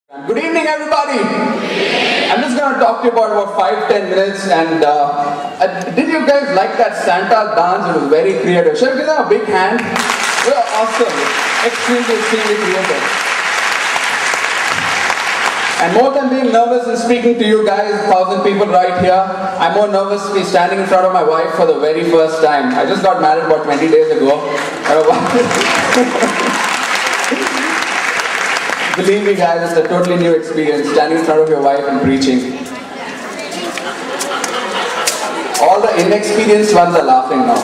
Good evening, everybody. I'm just going to talk to you about 5-10 minutes. And did you guys like that Santa dance? It was very creative. Shall we give them a big hand? They were awesome. Extremely creative. And more than being nervous and speaking to you guys, 1,000 people right here, I'm more nervous to be standing in front of my wife for the very first time. I just got married about 20 days ago. Believe me guys, it's a totally new experience, standing in front of your wife and preaching. All the inexperienced ones are laughing now.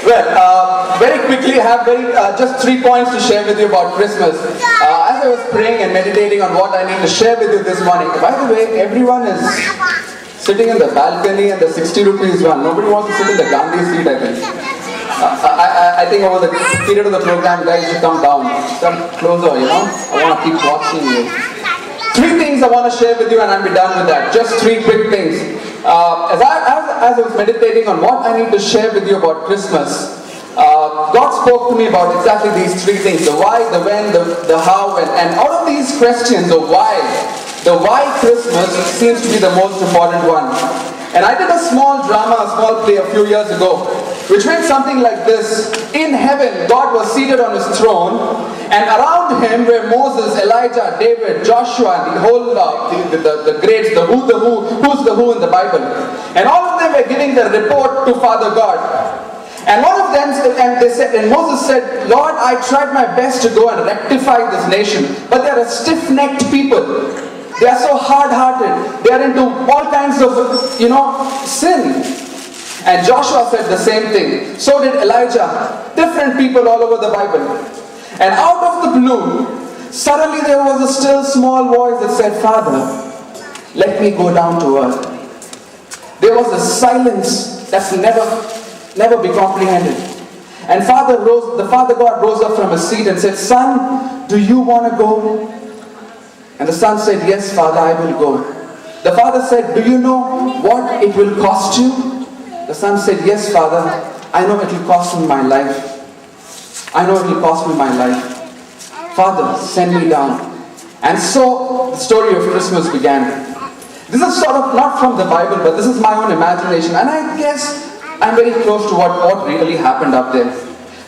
Well, very quickly, I have just 3 points to share with you about Christmas. As I was praying and meditating on what I need to share with you this morning, by the way, everyone is sitting in the balcony and the 60 rupees one. Nobody wants to sit in the Gandhi seat, I think. I think over the period of the program, guys should come down. Come closer, I want to keep watching you. 3 things I want to share with you and I'll be done with that. Just 3 quick things. As I was meditating on what I need to share with you about Christmas, God spoke to me about exactly these 3 things. The why, the when, the how, and out of these questions, the why Christmas seems to be the most important one. And I did a small play a few years ago, which went something like this. In heaven, God was seated on his throne, and around him were Moses, Elijah, David, Joshua, and the whole, the greats, who's the who in the Bible. And all of them were giving their report to Father God. And one of them, and Moses said, Lord, I tried my best to go and rectify this nation, but they are a stiff-necked people. They are so hard-hearted. They are into all kinds of, sin. And Joshua said the same thing. So did Elijah. Different people all over the Bible. And out of the blue, suddenly there was a still small voice that said, Father, let me go down to earth. There was a silence that's never be comprehended. And the Father God rose up from his seat and said, Son, do you want to go? And the son said, Yes, Father, I will go. The father said, Do you know what it will cost you? The son said, Yes, Father, I know it will cost me my life. I know it will cost me my life. Father, send me down. And so the story of Christmas began. This is sort of not from the Bible, but this is my own imagination. And I guess I'm very close to what really happened up there.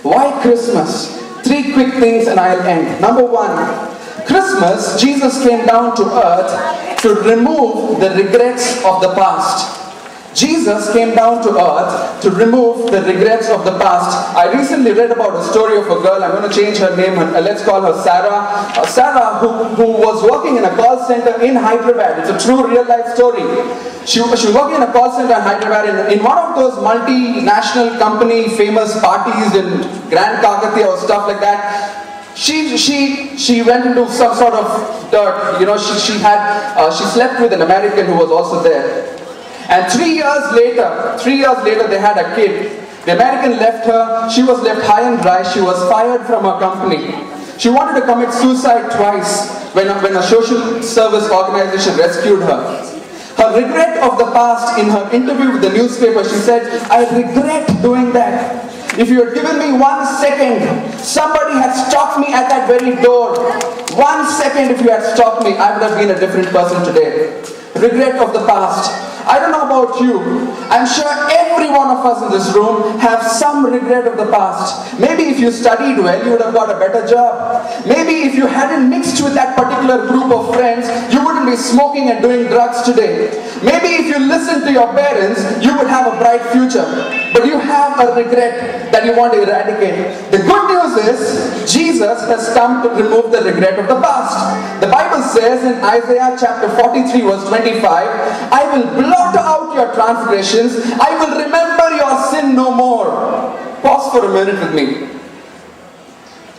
Why Christmas? 3 quick things and I'll end. Number 1. Christmas, Jesus came down to earth to remove the regrets of the past. Jesus came down to earth to remove the regrets of the past. I recently read about a story of a girl. I'm going to change her name. Let's call her Sarah. Sarah, who was working in a call center in Hyderabad. It's a true real-life story. She was working in a call center in Hyderabad in one of those multinational company famous parties in Grand Kakatiya or stuff like that. She went into some sort of dirt. She slept with an American who was also there. And 3 years later, they had a kid. The American left her. She was left high and dry. She was fired from her company. She wanted to commit suicide twice when a social service organization rescued her. Her regret of the past, in her interview with the newspaper, she said, I regret doing that. If you had given me 1 second, somebody had stopped me at that very door. 1 second if you had stopped me, I would have been a different person today. Regret of the past. I don't know about you. I'm sure every one of us in this room have some regret of the past. Maybe if you studied well, you would have got a better job. Maybe if you hadn't mixed with that particular group of friends, you wouldn't be smoking and doing drugs today. Maybe if you listened to your parents, you would have a bright future. But you have a regret that you want to eradicate. The good news is, Jesus has come to remove the regret of the past. The Bible says in Isaiah chapter 43 verse 25, I will blot out your transgressions, I will remember your sin no more. Pause for a minute with me.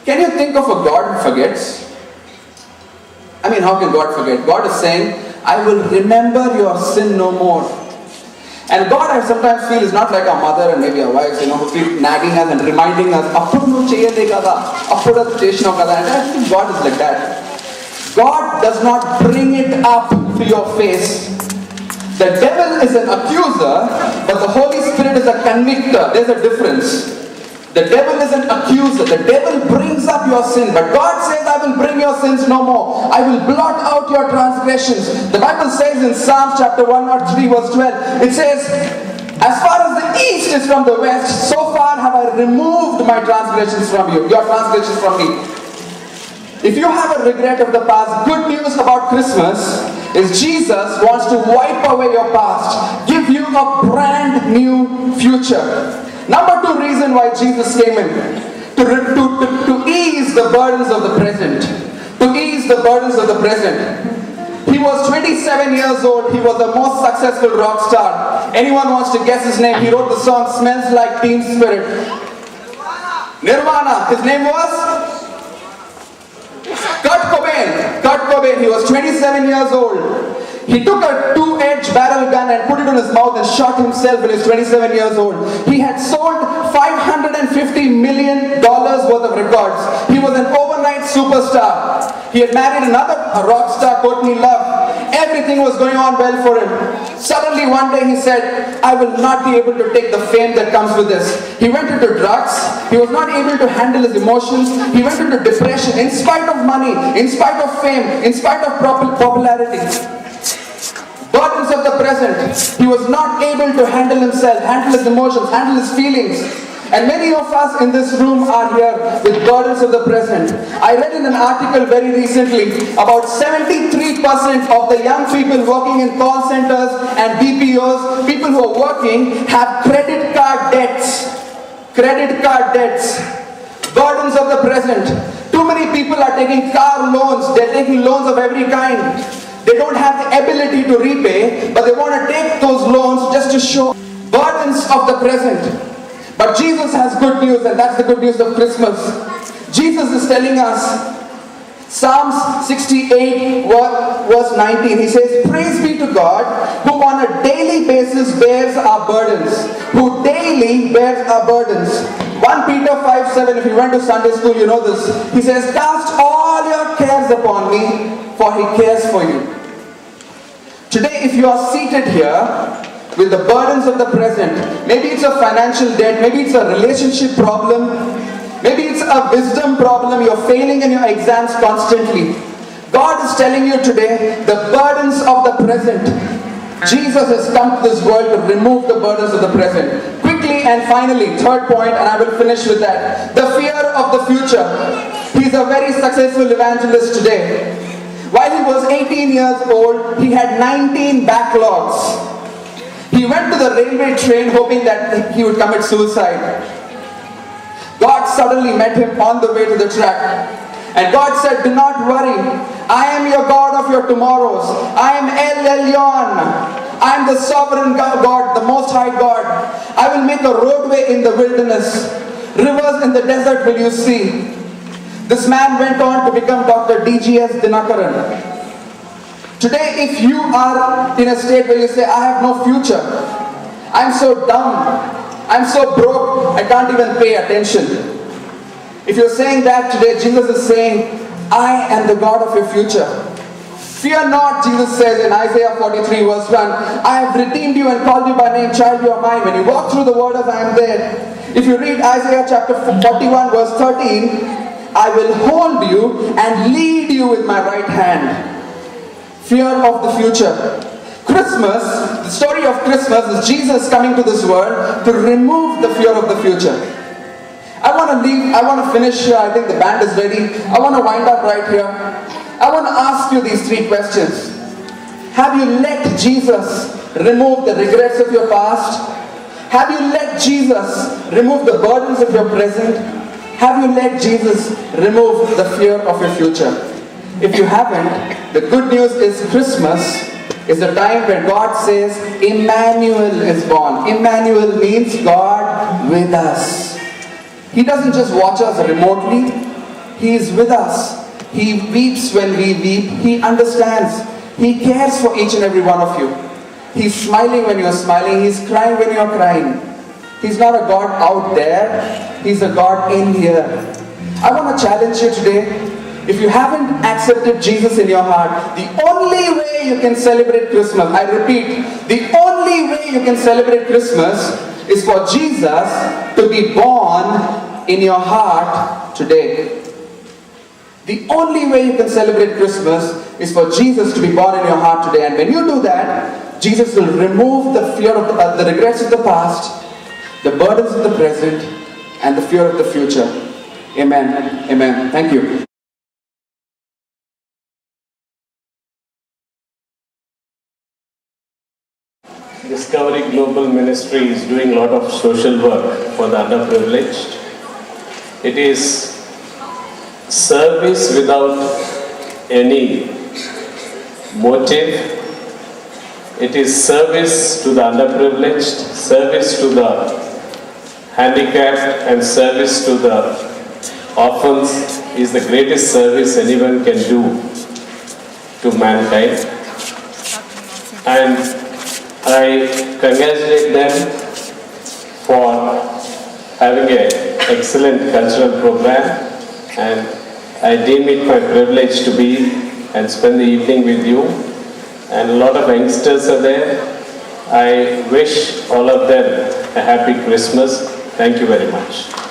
Can you think of a God who forgets? I mean, how can God forget? God is saying, I will remember your sin no more. And God, I sometimes feel, is not like our mother and maybe our wives, who keep nagging us and reminding us, Appudu nu cheyale kada, appudu chesinavu kada. And I think God is like that. God does not bring it up to your face. The devil is an accuser, but the Holy Spirit is a convictor. There's a difference. The devil is an accuser. The devil brings up your sin. But God says, I will bring your sins no more. I will blot out your transgressions. The Bible says in Psalms chapter 103 verse 12, it says, as far as the east is from the west, so far have I removed my transgressions from you, your transgressions from me. If you have a regret of the past, good news about Christmas is Jesus wants to wipe away your past, give you a brand new future. Number 2 reason why Jesus came in, to ease the burdens of the present. To ease the burdens of the present. He was 27 years old. He was the most successful rock star. Anyone wants to guess his name? He wrote the song Smells Like Teen Spirit. Nirvana. His name was Kurt Cobain. Kurt Cobain. He was 27 years old. He took a 2-edged barrel gun and put it on his mouth and shot himself when he was 27 years old. He had sold $550 million worth of records. He was an overnight superstar. He had married another rock star, Courtney Love. Everything was going on well for him. Suddenly one day he said, I will not be able to take the fame that comes with this. He went into drugs. He was not able to handle his emotions. He went into depression in spite of money, in spite of fame, in spite of popularity. Burdens of the present. He was not able to handle himself, handle his emotions, handle his feelings. And many of us in this room are here with burdens of the present. I read in an article very recently about 73% of the young people working in call centers and BPOs, people who are working, have credit card debts. Credit card debts. Burdens of the present. Too many people are taking car loans. They're taking loans of every kind. They don't have the ability to repay, but they want to take those loans just to show burdens of the present. But Jesus has good news, and that's the good news of Christmas. Jesus is telling us, Psalms 68 verse 19, he says, praise be to God who on a daily basis bears our burdens. Who daily bears our burdens. 1 Peter 5:7, if you went to Sunday school, you know this. He says, cast all your cares upon me, for he cares for you. Today, if you are seated here with the burdens of the present, maybe it's a financial debt, maybe it's a relationship problem, maybe it's a wisdom problem, you're failing in your exams constantly. God is telling you today, the burdens of the present. Jesus has come to this world to remove the burdens of the present. Quickly and finally, third point, and I will finish with that. The fear of the future. He's a very successful evangelist today. While he was 18 years old, he had 19 backlogs. He went to the railway train hoping that he would commit suicide. God suddenly met him on the way to the track. And God said, do not worry. I am your God of your tomorrows. I am El Elyon. I am the sovereign God, the most high God. I will make a roadway in the wilderness. Rivers in the desert will you see. This man went on to become Dr. D.G.S. Dinakaran. Today, if you are in a state where you say, I have no future, I'm so dumb, I'm so broke, I can't even pay attention. If you're saying that today, Jesus is saying, I am the God of your future. Fear not, Jesus says in Isaiah 43 verse 1, I have redeemed you and called you by name, child, you are mine. When you walk through the waters, I am there. If you read Isaiah chapter 41 verse 13, I will hold you and lead you with my right hand. Fear of the future. Christmas, the story of Christmas is Jesus coming to this world to remove the fear of the future. I want to finish here. I think the band is ready. I want to wind up right here. I want to ask you these 3 questions. Have you let Jesus remove the regrets of your past? Have you let Jesus remove the burdens of your present? Have you let Jesus remove the fear of your future? If you haven't, the good news is Christmas is the time when God says Emmanuel is born. Emmanuel means God with us. He doesn't just watch us remotely. He is with us. He weeps when we weep. He understands. He cares for each and every one of you. He's smiling when you're smiling. He's crying when you're crying. He's not a God out there. He's a God in here. I want to challenge you today. If you haven't accepted Jesus in your heart, the only way you can celebrate Christmas, I repeat, the only way you can celebrate Christmas is for Jesus to be born in your heart today. The only way you can celebrate Christmas is for Jesus to be born in your heart today. And when you do that, Jesus will remove the fear of the regrets of the past, the burdens of the present, and the fear of the future. Amen. Amen. Thank you. Discovery Global Ministry is doing a lot of social work for the underprivileged. It is service without any motive. It is service to the underprivileged, service to the handicapped, and service to the orphans is the greatest service anyone can do to mankind. And I congratulate them for having an excellent cultural program, and I deem it my privilege to be and spend the evening with you. And a lot of youngsters are there. I wish all of them a happy Christmas. Thank you very much.